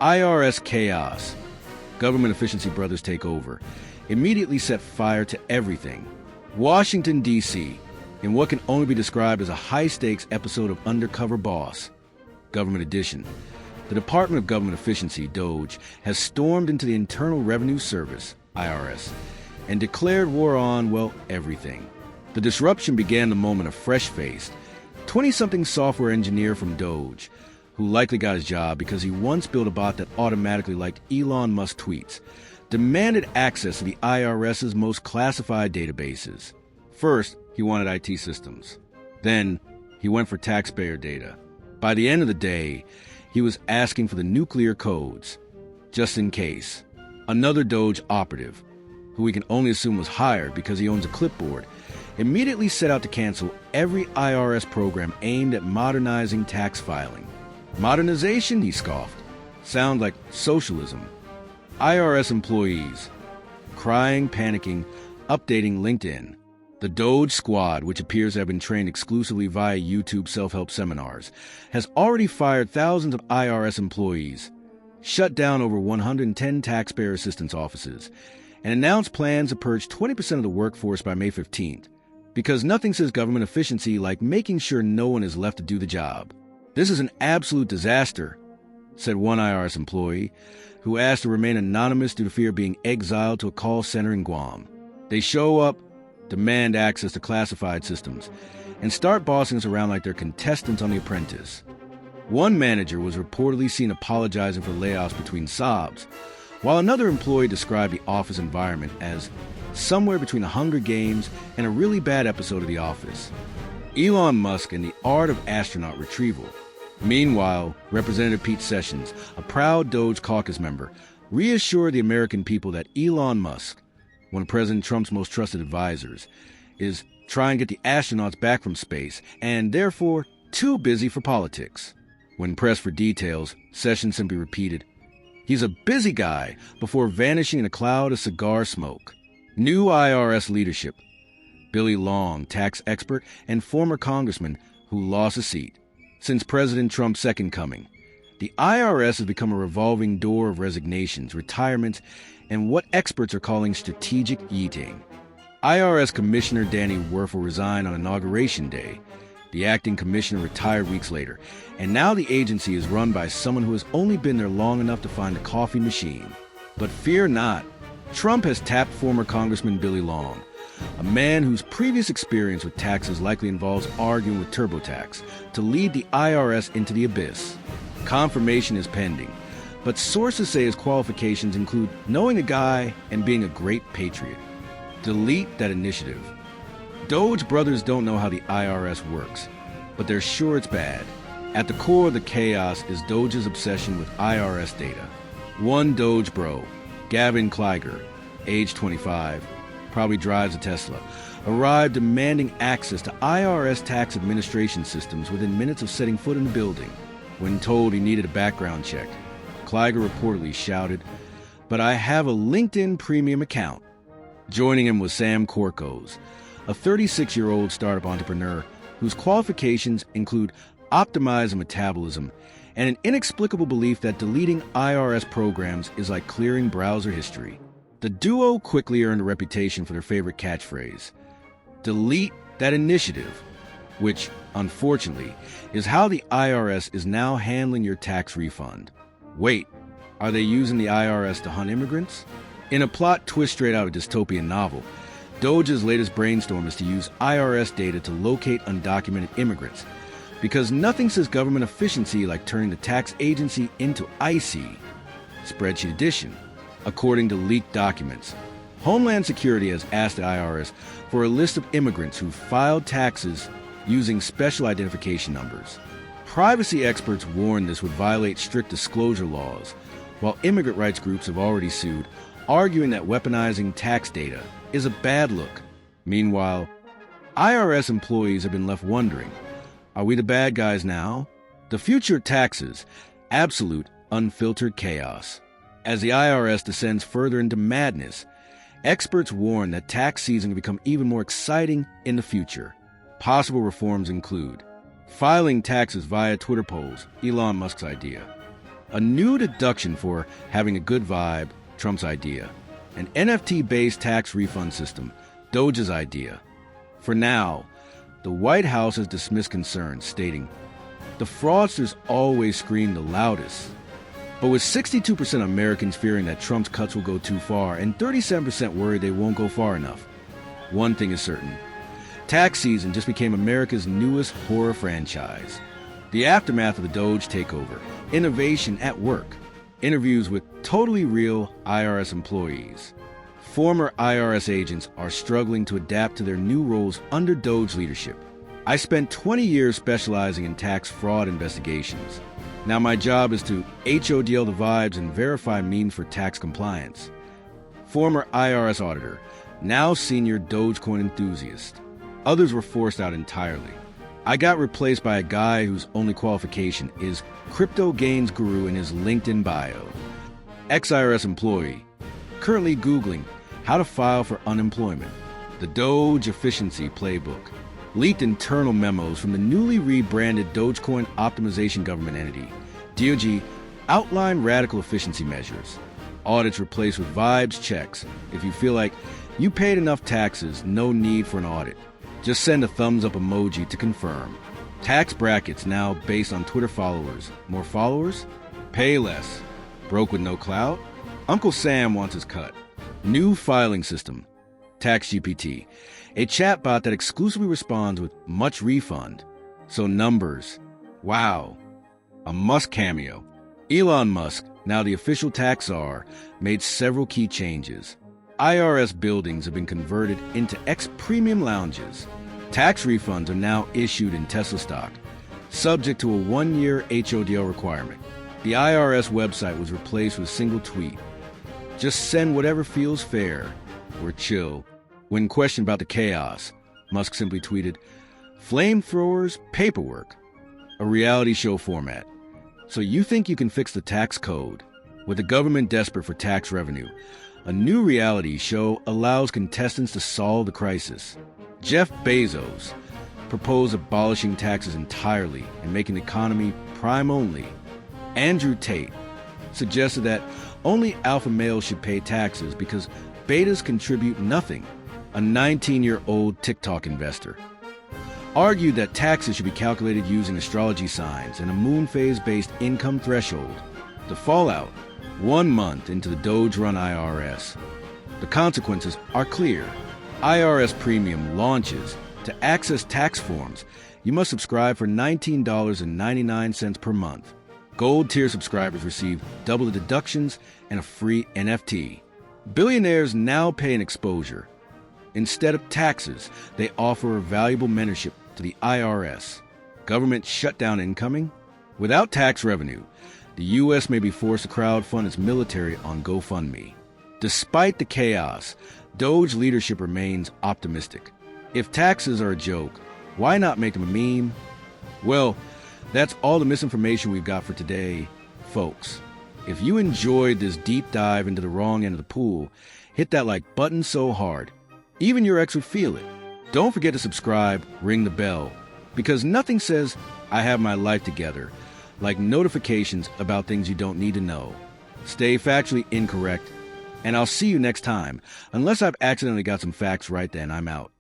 IRS chaos. Government efficiency brothers take over. Immediately set fire to everything. Washington, D.C., in what can only be described as a high-stakes episode of Undercover Boss. Government edition. The Department of Government Efficiency, DOGE, has stormed into the Internal Revenue Service, IRS, and declared war on, well, everything. The disruption began the moment a fresh-faced, 20-something software engineer from DOGE, who likely got his job because he once built a bot that automatically liked Elon Musk tweets, demanded access to the IRS's most classified databases. First, he wanted IT systems. Then, he went for taxpayer data. By the end of the day, he was asking for the nuclear codes, just in case. Another DOGE operative, who we can only assume was hired because he owns a clipboard, immediately set out to cancel every IRS program aimed at modernizing tax filing. Modernization, he scoffed. Sound like socialism. IRS employees, crying, panicking, updating LinkedIn. The DOGE squad, which appears to have been trained exclusively via YouTube self-help seminars, has already fired thousands of IRS employees, shut down over 110 taxpayer assistance offices, and announced plans to purge 20% of the workforce by May 15th, because nothing says government efficiency like making sure no one is left to do the job. This is an absolute disaster, said one IRS employee, who asked to remain anonymous due to fear of being exiled to a call center in Guam. They show up, demand access to classified systems, and start bossing us around like they're contestants on The Apprentice. One manager was reportedly seen apologizing for layoffs between sobs, while another employee described the office environment as somewhere between a Hunger Games and a really bad episode of The Office. Elon Musk and the art of astronaut retrieval. Meanwhile, Representative Pete Sessions, a proud DOGE caucus member, reassured the American people that Elon Musk, one of President Trump's most trusted advisors, is trying to get the astronauts back from space and therefore too busy for politics. When pressed for details, Sessions simply repeated, "He's a busy guy," before vanishing in a cloud of cigar smoke. New IRS leadership. Billy Long, tax expert and former congressman who lost a seat. Since President Trump's second coming, the IRS has become a revolving door of resignations, retirements, and what experts are calling strategic yeeting. IRS Commissioner Danny Werf will resign on Inauguration Day. The acting commissioner retired weeks later, and now the agency is run by someone who has only been there long enough to find a coffee machine. But fear not, Trump has tapped former Congressman Billy Long, a man whose previous experience with taxes likely involves arguing with TurboTax, to lead the IRS into the abyss. Confirmation is pending, but sources say his qualifications include knowing a guy and being a great patriot. Delete that initiative. DOGE brothers don't know how the IRS works, but they're sure it's bad. At the core of the chaos is DOGE's obsession with IRS data. One DOGE bro, Gavin Kleiger, age 25, probably drives a Tesla, arrived demanding access to IRS tax administration systems within minutes of setting foot in the building. When told he needed a background check, Kleiger reportedly shouted, "But I have a LinkedIn premium account." Joining him was Sam Korkos, a 36-year-old startup entrepreneur whose qualifications include optimizing metabolism and an inexplicable belief that deleting IRS programs is like clearing browser history. The duo quickly earned a reputation for their favorite catchphrase, "Delete that initiative," which, unfortunately, is how the IRS is now handling your tax refund. Wait, are they using the IRS to hunt immigrants? In a plot twist straight out of a dystopian novel, DOGE's latest brainstorm is to use IRS data to locate undocumented immigrants, because nothing says government efficiency like turning the tax agency into IC. Spreadsheet edition. According to leaked documents, Homeland Security has asked the IRS for a list of immigrants who filed taxes using special identification numbers. Privacy experts warn this would violate strict disclosure laws, while immigrant rights groups have already sued, arguing that weaponizing tax data is a bad look. Meanwhile, IRS employees have been left wondering, are we the bad guys now? The future of taxes, absolute, unfiltered chaos. As the IRS descends further into madness, experts warn that tax season will become even more exciting in the future. Possible reforms include filing taxes via Twitter polls, Elon Musk's idea, A new deduction for having a good vibe, Trump's idea. An NFT-based tax refund system, DOGE's idea. For now, the White House has dismissed concerns, stating, "The fraudsters always scream the loudest." But with 62% of Americans fearing that Trump's cuts will go too far and 37% worried they won't go far enough, one thing is certain. Tax season just became America's newest horror franchise. The aftermath of the DOGE takeover, innovation at work, interviews with totally real IRS employees. Former IRS agents are struggling to adapt to their new roles under DOGE leadership. I spent 20 years specializing in tax fraud investigations. Now my job is to HODL the vibes and verify means for tax compliance. Former IRS auditor, now senior DOGEcoin enthusiast. Others were forced out entirely. I got replaced by a guy whose only qualification is crypto gains guru in his LinkedIn bio. Ex-IRS employee, currently Googling how to file for unemployment. The DOGE efficiency playbook. Leaked internal memos from the newly rebranded DOGEcoin optimization government entity. DOGE outline radical efficiency measures. Audits replaced with vibes checks. If you feel like you paid enough taxes, no need for an audit. Just send a thumbs up emoji to confirm. Tax brackets now based on Twitter followers. More followers? Pay less. Broke with no clout? Uncle Sam wants his cut. New filing system. TaxGPT. A chatbot that exclusively responds with much refund. So numbers. Wow. A Musk cameo. Elon Musk, now the official tax czar, made several key changes. IRS buildings have been converted into ex-premium lounges. Tax refunds are now issued in Tesla stock, subject to a 1-year HODL requirement. The IRS website was replaced with a single tweet. Just send whatever feels fair. We're chill. When questioned about the chaos, Musk simply tweeted, "Flamethrowers, paperwork." A reality show format. So you think you can fix the tax code? With the government desperate for tax revenue, a new reality show allows contestants to solve the crisis. Jeff Bezos proposed abolishing taxes entirely and making the economy prime only. Andrew Tate suggested that only alpha males should pay taxes because betas contribute nothing. A 19-year-old TikTok investor argued that taxes should be calculated using astrology signs and a moon phase-based income threshold. The fallout, 1 month into the DOGE-run IRS. The consequences are clear. IRS Premium launches. To access tax forms, you must subscribe for $19.99 per month. Gold tier subscribers receive double the deductions and a free NFT. Billionaires now pay an exposure. Instead of taxes, they offer a valuable mentorship to the IRS. Government shutdown incoming? Without tax revenue, the U.S. may be forced to crowdfund its military on GoFundMe. Despite the chaos, DOGE leadership remains optimistic. If taxes are a joke, why not make them a meme? Well, that's all the misinformation we've got for today, folks. If you enjoyed this deep dive into the wrong end of the pool, hit that like button so hard, even your ex would feel it. Don't forget to subscribe, ring the bell, because nothing says I have my life together like notifications about things you don't need to know. Stay factually incorrect, and I'll see you next time. Unless I've accidentally got some facts right, then I'm out.